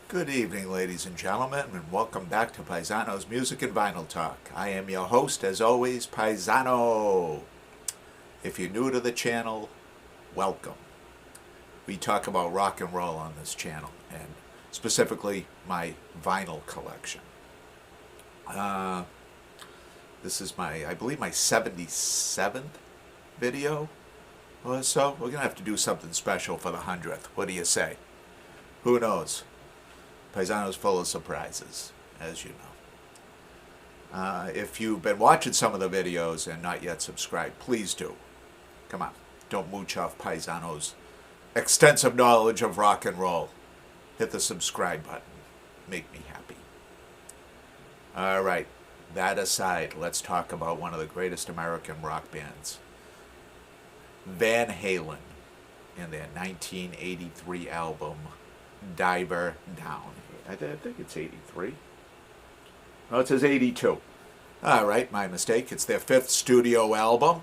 Good evening, ladies and gentlemen, and welcome back to Paisano's Music and Vinyl Talk. I am your host, as always, Paisano. If you're new to the channel, welcome. We talk about rock and roll on this channel, and specifically my vinyl collection. This is I believe my 77th video or so. We're going to have to do something special for the 100th. What do you say? Who knows? Paisano's full of surprises, as you know. If you've been watching some of the videos and not yet subscribed, please do. Come on, don't mooch off Paisano's extensive knowledge of rock and roll. Hit the subscribe button. Make me happy. All right, that aside, let's talk about one of the greatest American rock bands, Van Halen, in their 1983 album, Diver Down. I think it's 83. No, it says 82. All right, my mistake. It's their fifth studio album.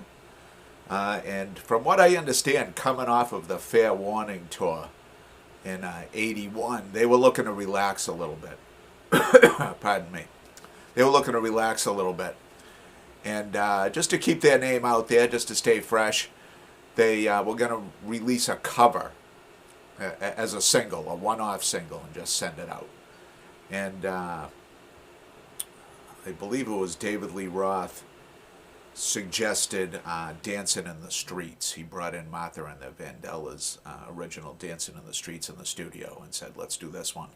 And from what I understand, coming off of the Fair Warning tour in 81, they were looking to relax a little bit. Pardon me. They were looking to relax a little bit. And just to keep their name out there, just to stay fresh, they were going to release a cover as a single, a one-off single, and just send it out. And I believe it was David Lee Roth suggested Dancing in the Streets. He brought in Martha and the Vandellas' original Dancing in the Streets in the studio and said, let's do this one.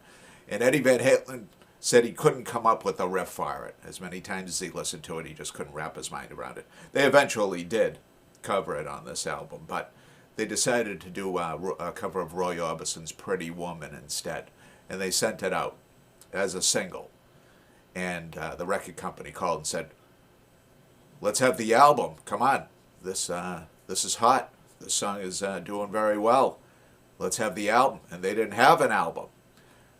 And Eddie Van Halen said he couldn't come up with a riff for it. As many times as he listened to it, he just couldn't wrap his mind around it. They eventually did cover it on this album, but they decided to do a cover of Roy Orbison's Pretty Woman instead. And they sent it out as a single. And the record company called and said, let's have the album. Come on. This is hot. This song is doing very well. Let's have the album. And they didn't have an album.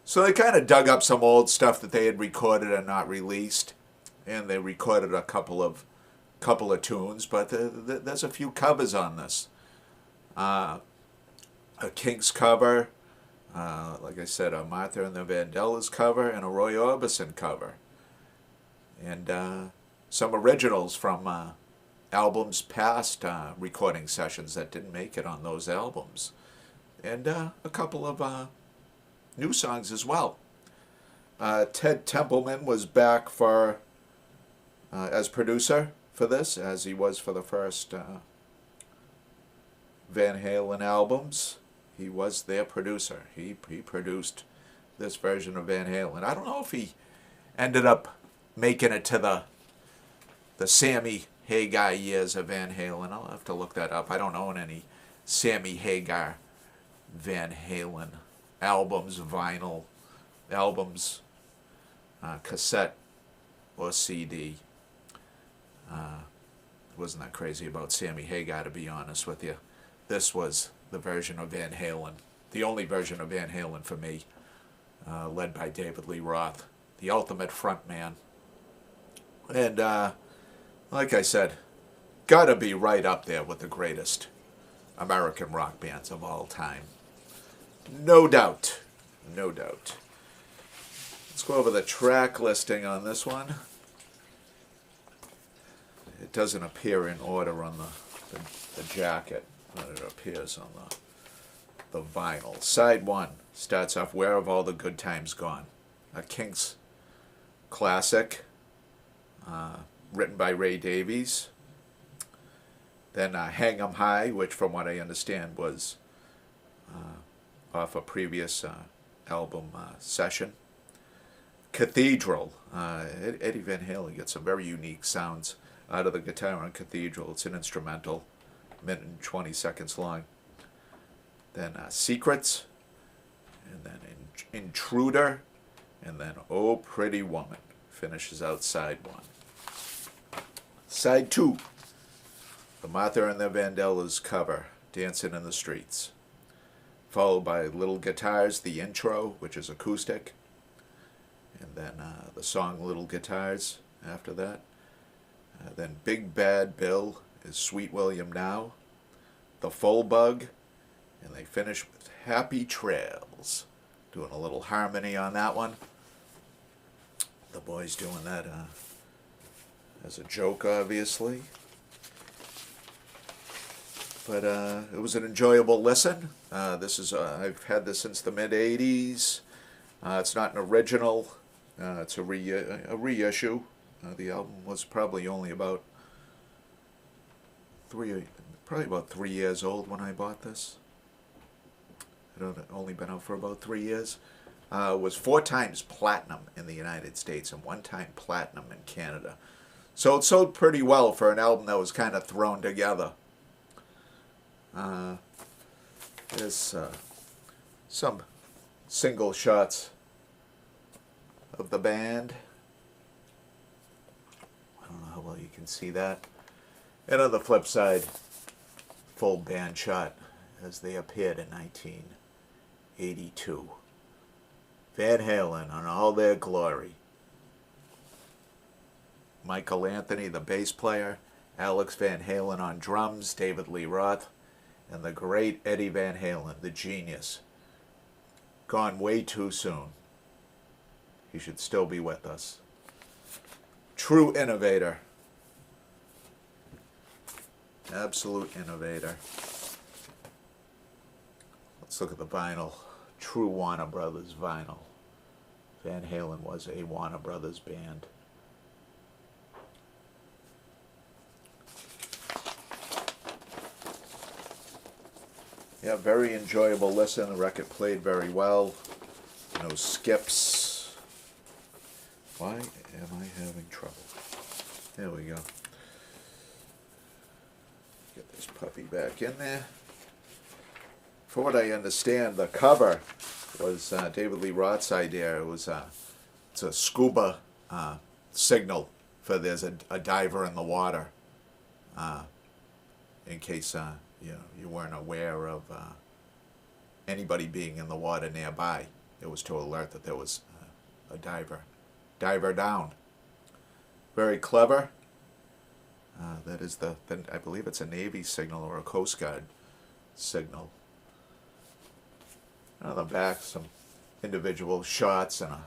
So they kind of dug up some old stuff that they had recorded and not released. And they recorded a couple of tunes, but there's a few covers on this. A Kinks cover, like I said, a Martha and the Vandellas cover, and a Roy Orbison cover. And some originals from albums past, recording sessions that didn't make it on those albums. And a couple of new songs as well. Ted Templeman was back for as producer for this, as he was for the first Van Halen albums. He was their producer. He produced this version of Van Halen. I don't know if he ended up making it to the Sammy Hagar years of Van Halen. I'll have to look that up. I don't own any Sammy Hagar Van Halen albums, vinyl albums, cassette or CD. Wasn't that crazy about Sammy Hagar, to be honest with you. This was the version of Van Halen, the only version of Van Halen for me, led by David Lee Roth, the ultimate frontman. And like I said, gotta be right up there with the greatest American rock bands of all time. No doubt. No doubt. Let's go over the track listing on this one. It doesn't appear in order on the jacket, but it appears on the vinyl. Side 1 starts off, Where Have All the Good Times Gone? A Kinks classic, written by Ray Davies. Then Hang 'Em High, which from what I understand was off a previous album session. Cathedral. Eddie Van Halen gets some very unique sounds out of the guitar on Cathedral. It's an instrumental, a minute and 20 seconds long. Then Secrets, and then Intruder, and then Oh Pretty Woman finishes out side 1. Side 2, the Martha and the Vandellas cover, Dancing in the Streets, followed by Little Guitars, the intro, which is acoustic, and then the song Little Guitars after that. Then Big Bad Bill is Sweet William Now, The Full Bug, and they finish with Happy Trails. Doing a little harmony on that one. The boys doing that as a joke, obviously. But it was an enjoyable listen. I've had this since the mid-'80s. It's not an original. It's a reissue. The album was probably only about 3 years old when I bought this. It had only been out for about 3 years. It was 4 times platinum in the United States and 1 time platinum in Canada. So it sold pretty well for an album that was kind of thrown together. There's some single shots of the band. I don't know how well you can see that. And on the flip side, full band shot as they appeared in 1982. Van Halen on all their glory. Michael Anthony, the bass player, Alex Van Halen on drums, David Lee Roth, and the great Eddie Van Halen, the genius. Gone way too soon. He should still be with us. True innovator. Absolute innovator. Let's look at the vinyl. True Warner Brothers vinyl. Van Halen was a Warner Brothers band. Yeah, very enjoyable listen. The record played very well. No skips. Why am I having trouble? There we go. Get this puppy back in there. For what I understand, the cover was David Lee Roth's idea. It's a scuba signal for there's a diver in the water. In case you weren't aware of anybody being in the water nearby. It was to alert that there was a diver down. Very clever. That is I believe it's a Navy signal or a Coast Guard signal. On the back, some individual shots and a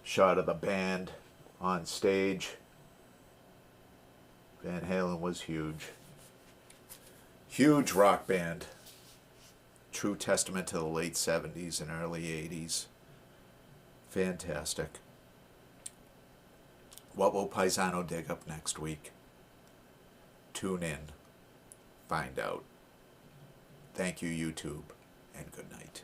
shot of the band on stage. Van Halen was huge. Huge rock band. True testament to the late 70s and early 80s. Fantastic. What will Paisano dig up next week? Tune in. Find out. Thank you, YouTube, and good night.